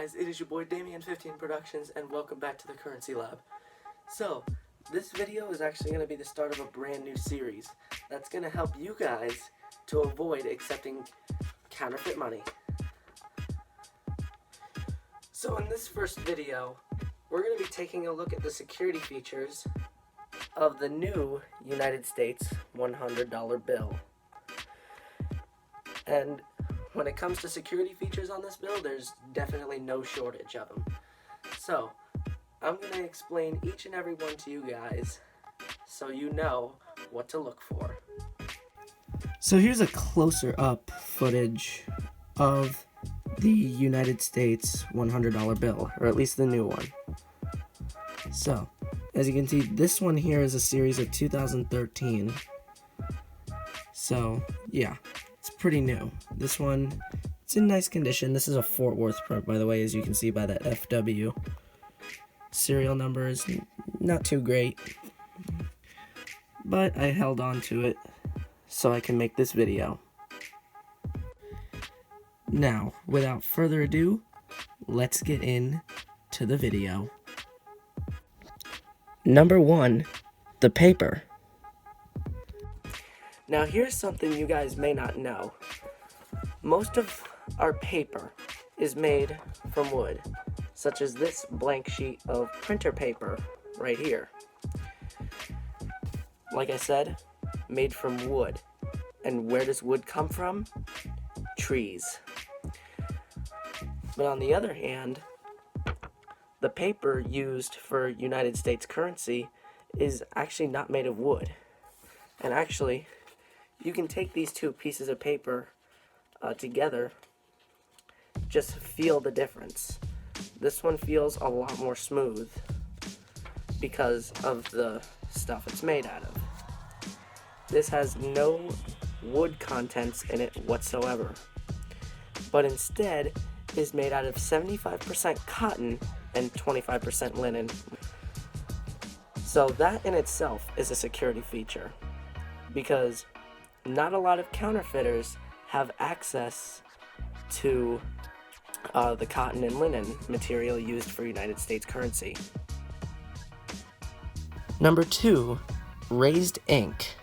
guys, it is your boy Damien15 Productions, and welcome back to the Currency Lab. So, this video is actually going to be the start of a brand new series that's going to help you guys to avoid accepting counterfeit money. So in this first video, we're going to be taking a look at the security features of the new United States $100 bill. And when it comes to security features on this bill, there's definitely no shortage of them. So, I'm going to explain each and every one to you guys so you know what to look for. So here's a closer up footage of the United States $100 bill, or at least the new one. So, as you can see, this one here is a series of 2013. So, yeah. It's pretty new. This one, it's in nice condition. This is a Fort Worth print, by the way, as you can see by that FW. Serial number is not too great, but I held on to it so I can make this video. Now, without further ado, let's get into the video. Number 1, the paper. Now here's something you guys may not know. Most of our paper is made from wood, such as this blank sheet of printer paper right here. Like I said, made from wood. And where does wood come from? Trees. But on the other hand, the paper used for United States currency is actually not made of wood. And actually, you can take these two pieces of paper together, just feel the difference. This one feels a lot more smooth because of the stuff it's made out of. This has no wood contents in it whatsoever, but instead is made out of 75% cotton and 25% linen. So that in itself is a security feature, because not a lot of counterfeiters have access to the cotton and linen material used for United States currency. Number 2, raised ink.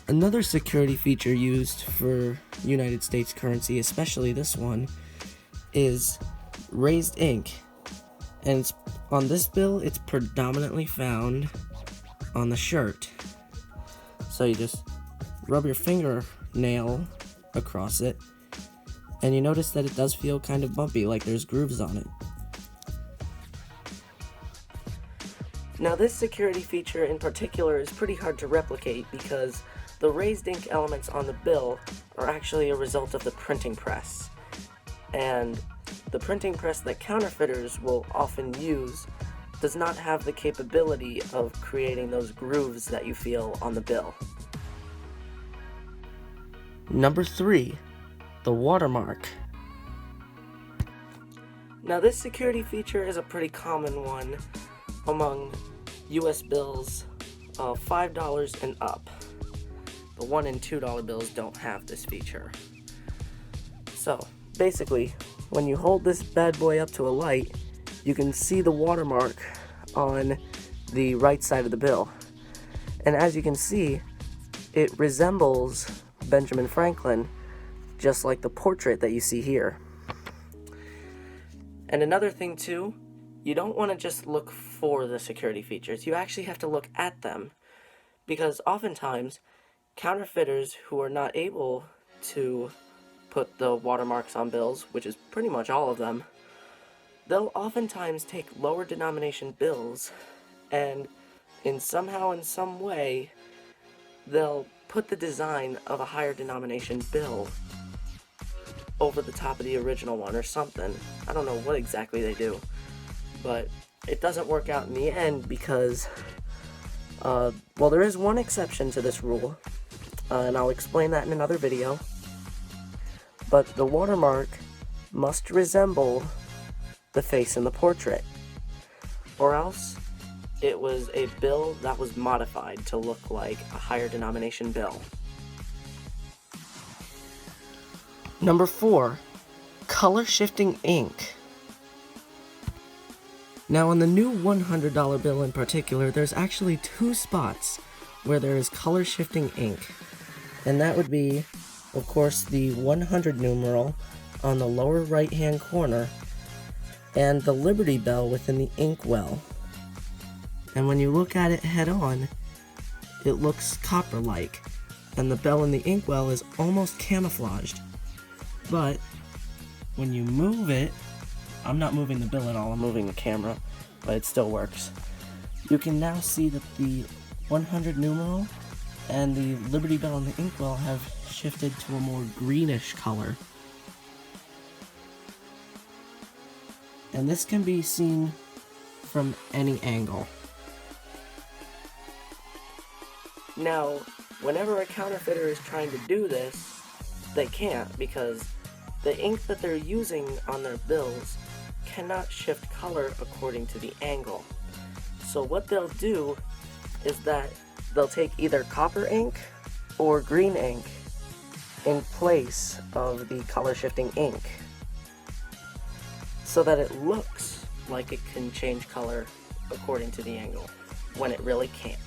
Another security feature used for United States currency, especially this one, is raised ink. And on this bill, it's predominantly found on the shirt. So you just rub your fingernail across it, and you notice that it does feel kind of bumpy, like there's grooves on it. Now this security feature in particular is pretty hard to replicate because the raised ink elements on the bill are actually a result of the printing press. And the printing press that counterfeiters will often use does not have the capability of creating those grooves that you feel on the bill. Number 3, the watermark. Now this security feature is a pretty common one among US bills of $5 and up. The $1 and $2 bills don't have this feature. So basically, when you hold this bad boy up to a light, you can see the watermark on the right side of the bill. And as you can see, it resembles Benjamin Franklin, just like the portrait that you see here. And another thing too, you don't want to just look for the security features, you actually have to look at them. Because oftentimes, counterfeiters who are not able to put the watermarks on bills, which is pretty much all of them, they'll oftentimes take lower denomination bills and in some way they'll put the design of a higher denomination bill over the top of the original one or something. I don't know what exactly they do, but it doesn't work out in the end because well, there is one exception to this rule, and I'll explain that in another video. But the watermark must resemble the face in the portrait, or else it was a bill that was modified to look like a higher denomination bill. Number 4, color shifting ink. Now on the new $100 bill in particular, there's actually 2 spots where there is color shifting ink. And that would be, of course, the 100 numeral on the lower right hand corner and the Liberty Bell within the inkwell. And when you look at it head on, it looks copper-like, and the bell in the inkwell is almost camouflaged. But when you move it, I'm not moving the bill at all, I'm moving the camera, but it still works. You can now see that the 100 numeral and the Liberty Bell in the inkwell have shifted to a more greenish color. And this can be seen from any angle. Now, whenever a counterfeiter is trying to do this, they can't, because the ink that they're using on their bills cannot shift color according to the angle. So what they'll do is that they'll take either copper ink or green ink in place of the color shifting ink, so that it looks like it can change color according to the angle, when it really can't.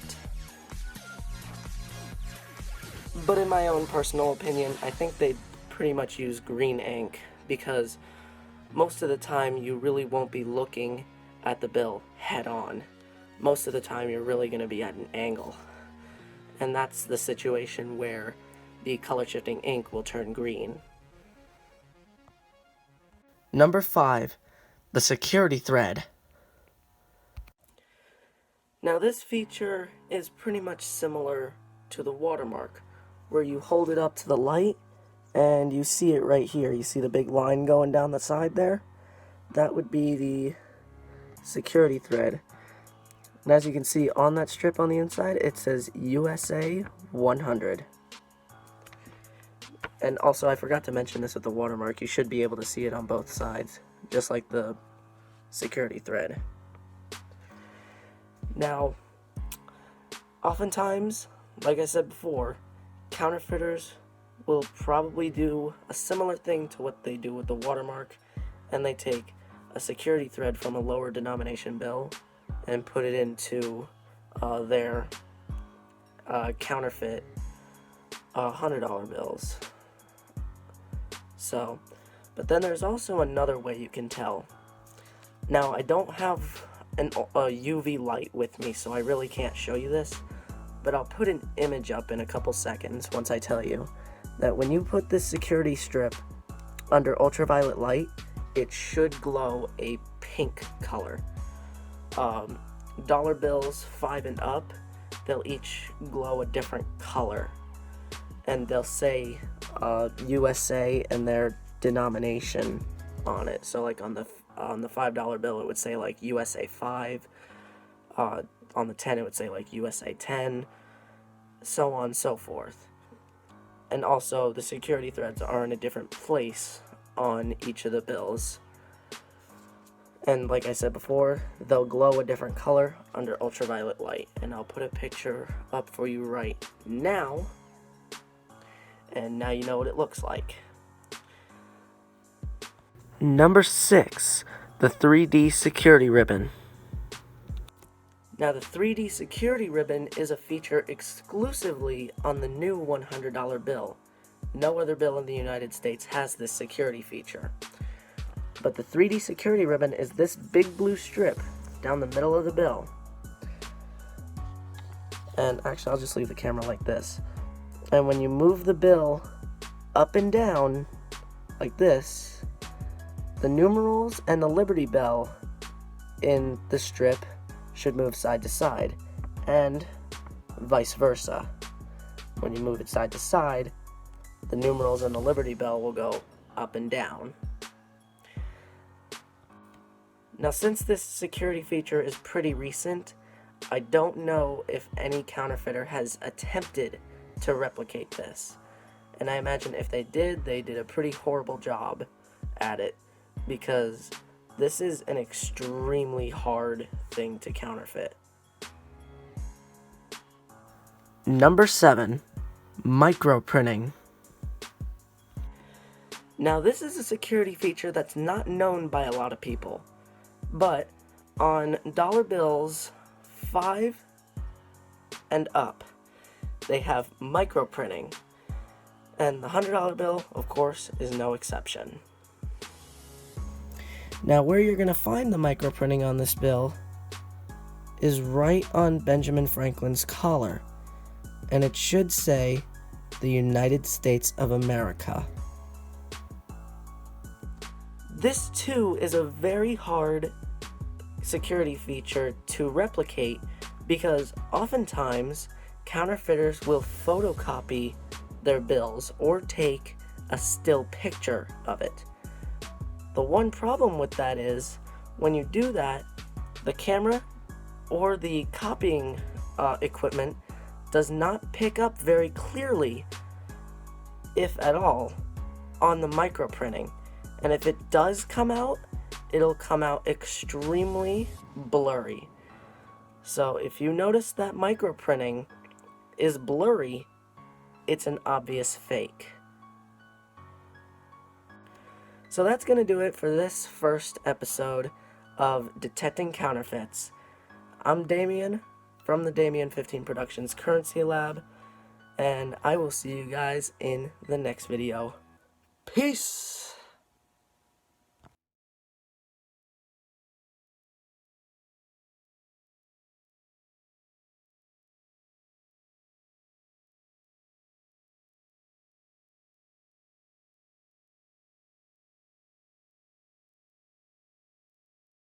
But in my own personal opinion, I think they pretty much use green ink, because most of the time you really won't be looking at the bill head on. Most of the time you're really going to be at an angle. And that's the situation where the color shifting ink will turn green. Number 5, the security thread. Now this feature is pretty much similar to the Watermark, where you hold it up to the light and you see it right here. You see the big line going down the side there? That would be the security thread. And as you can see on that strip on the inside, it says USA 100. And also, I forgot to mention this with the Watermark, you should be able to see it on both sides, just like the security thread. Now, oftentimes, like I said before, counterfeiters will probably do a similar thing to what they do with the Watermark, and they take a security thread from a lower denomination bill and put it into their counterfeit $100 bills. So, but then there's also another way you can tell. Now, I don't have a UV light with me, so I really can't show you this, but I'll put an image up in a couple seconds once I tell you that when you put this security strip under ultraviolet light, it should glow a pink color. Dollar bills 5 and up, they'll each glow a different color, and they'll say USA and their denomination on it. So like on the $5 bill it would say like USA 5, on the 10 it would say like USA 10, so on and so forth. And also the security threads are in a different place on each of the bills. And like I said before, they'll glow a different color under ultraviolet light. And I'll put a picture up for you right now. And now you know what it looks like. Number 6, the 3D security ribbon. Now the 3D security ribbon is a feature exclusively on the new $100 bill. No other bill in the United States has this security feature. But the 3D security ribbon is this big blue strip down the middle of the bill. And actually, I'll just leave the camera like this. And when you move the bill up and down like this, the numerals and the Liberty Bell in the strip should move side to side, and vice versa. When you move it side to side, the numerals and the Liberty Bell will go up and down. Now, since this security feature is pretty recent, I don't know if any counterfeiter has attempted to replicate this. And I imagine if they did a pretty horrible job at it, because this is an extremely hard thing to counterfeit. Number 7, microprinting. Now this is a security feature that's not known by a lot of people, but on dollar bills 5 and up, they have microprinting, and the $100 bill, of course, is no exception. Now where you're going to find the microprinting on this bill is right on Benjamin Franklin's collar, and it should say the United States of America. This too is a very hard security feature to replicate because oftentimes counterfeiters will photocopy their bills or take a still picture of it. The one problem with that is when you do that, the camera or the copying equipment does not pick up very clearly, if at all, on the microprinting. And if it does come out, it'll come out extremely blurry. So if you notice that microprinting is blurry, it's an obvious fake. So that's going to do it for this first episode of Detecting Counterfeits. I'm Damien from the Damien15 Productions Currency Lab, and I will see you guys in the next video. Peace!